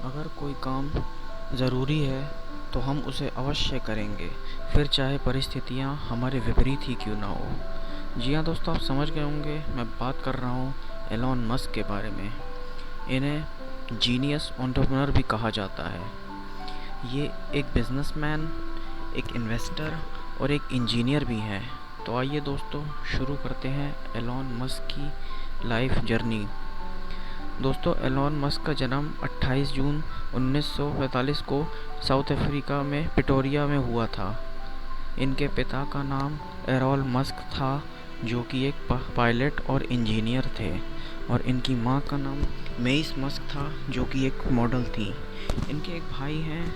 अगर कोई काम ज़रूरी है तो हम उसे अवश्य करेंगे, फिर चाहे परिस्थितियाँ हमारे विपरीत ही क्यों ना हो। जी हाँ दोस्तों, आप समझ गए होंगे मैं बात कर रहा हूँ एलॉन मस्क के बारे में। इन्हें जीनियस एंटरप्रेन्योर भी कहा जाता है। ये एक बिजनेसमैन, एक इन्वेस्टर और एक इंजीनियर भी हैं। तो आइए दोस्तों, शुरू करते हैं एलॉन मस्क की लाइफ जर्नी। दोस्तों, एलॉन मस्क का जन्म 28 जून 1945 को साउथ अफ्रीका में प्रिटोरिया में हुआ था। इनके पिता का नाम एरोल मस्क था, जो कि एक पायलट और इंजीनियर थे, और इनकी मां का नाम मेइस मस्क था, जो कि एक मॉडल थी। इनके एक भाई हैं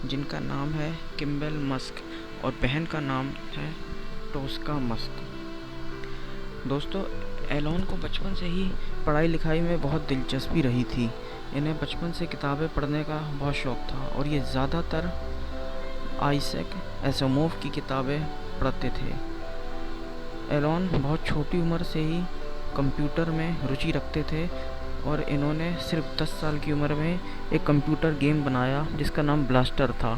जिनका नाम है किम्बेल मस्क, और बहन का नाम है टोस्का मस्क। दोस्तों, एलॉन को बचपन से ही पढ़ाई लिखाई में बहुत दिलचस्पी रही थी। इन्हें बचपन से किताबें पढ़ने का बहुत शौक़ था, और ये ज़्यादातर आइजैक एसिमोव की किताबें पढ़ते थे। एलॉन बहुत छोटी उम्र से ही कंप्यूटर में रुचि रखते थे, और इन्होंने सिर्फ 10 साल की उम्र में एक कंप्यूटर गेम बनाया जिसका नाम ब्लास्टर था,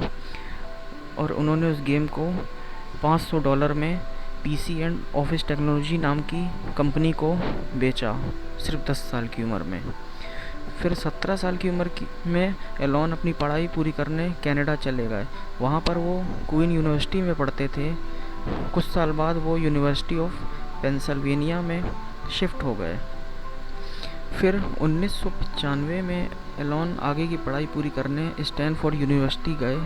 और उन्होंने उस गेम को $500 में पीसी एंड ऑफिस टेक्नोलॉजी नाम की कंपनी को बेचा, सिर्फ 10 साल की उम्र में। फिर 17 साल की उम्र में एलॉन अपनी पढ़ाई पूरी करने कनाडा चले गए। वहाँ पर वो क्वीन यूनिवर्सिटी में पढ़ते थे। कुछ साल बाद वो यूनिवर्सिटी ऑफ पेंसिल्वेनिया में शिफ्ट हो गए। फिर 1995 में एलॉन आगे की पढ़ाई पूरी करने स्टैनफोर्ड यूनिवर्सिटी गए,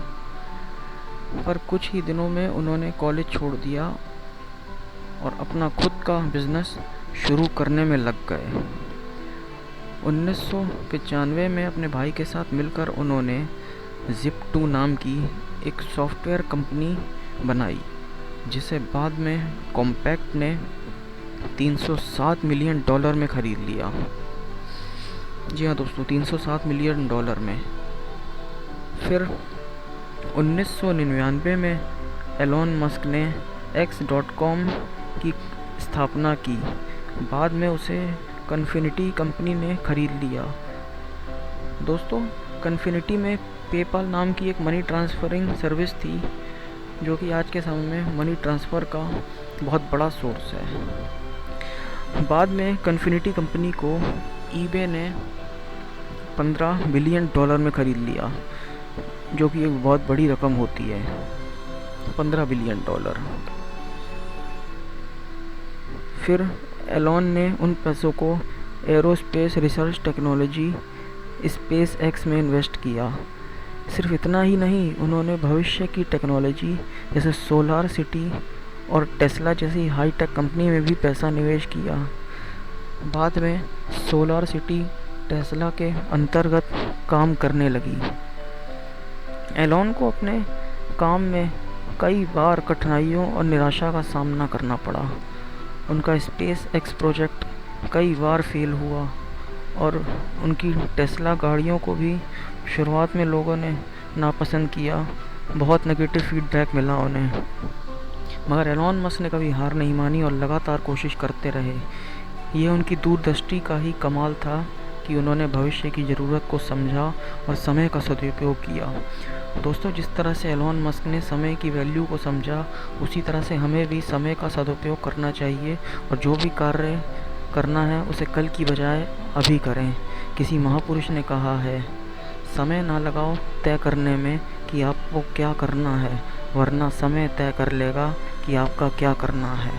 पर कुछ ही दिनों में उन्होंने कॉलेज छोड़ दिया और अपना खुद का बिजनेस शुरू करने में लग गए। 1995 में अपने भाई के साथ मिलकर उन्होंने Zip2 नाम की एक सॉफ्टवेयर कंपनी बनाई, जिसे बाद में कॉम्पैक्ट ने $307 मिलियन में ख़रीद लिया। जी हाँ दोस्तों, $307 मिलियन में। फिर 1999 में एलॉन मस्क ने X.com की स्थापना की। बाद में उसे कन्फिनिटी कंपनी ने खरीद लिया। दोस्तों, कन्फिनिटी में पेपाल नाम की एक मनी ट्रांसफरिंग सर्विस थी, जो कि आज के समय में मनी ट्रांसफ़र का बहुत बड़ा सोर्स है। बाद में कन्फिनिटी कंपनी को ईबे ने $15 बिलियन में ख़रीद लिया, जो कि एक बहुत बड़ी रकम होती है, $15 बिलियन। फिर एलॉन ने उन पैसों को aerospace research technology space x में इन्वेस्ट किया। सिर्फ इतना ही नहीं, उन्होंने भविष्य की टेक्नोलॉजी जैसे सोलार सिटी और टेस्ला जैसी हाईटेक कंपनी में भी पैसा निवेश किया। बाद में सोलार सिटी टेस्ला के अंतर्गत काम करने लगी। एलॉन को अपने काम में कई बार कठिनाइयों और निराशा का सामना करना पड़ा। उनका स्पेस एक्स प्रोजेक्ट कई बार फेल हुआ, और उनकी टेस्ला गाड़ियों को भी शुरुआत में लोगों ने नापसंद किया। बहुत नेगेटिव फीडबैक मिला उन्हें, मगर एलॉन मस्क ने कभी हार नहीं मानी और लगातार कोशिश करते रहे। ये उनकी दूरदृष्टि का ही कमाल था कि उन्होंने भविष्य की ज़रूरत को समझा और समय का सदुपयोग किया। दोस्तों, जिस तरह से एलॉन मस्क ने समय की वैल्यू को समझा, उसी तरह से हमें भी समय का सदुपयोग करना चाहिए, और जो भी कार्य करना है उसे कल की बजाय अभी करें। किसी महापुरुष ने कहा है, समय ना लगाओ तय करने में कि आपको क्या करना है, वरना समय तय कर लेगा कि आपका क्या करना है।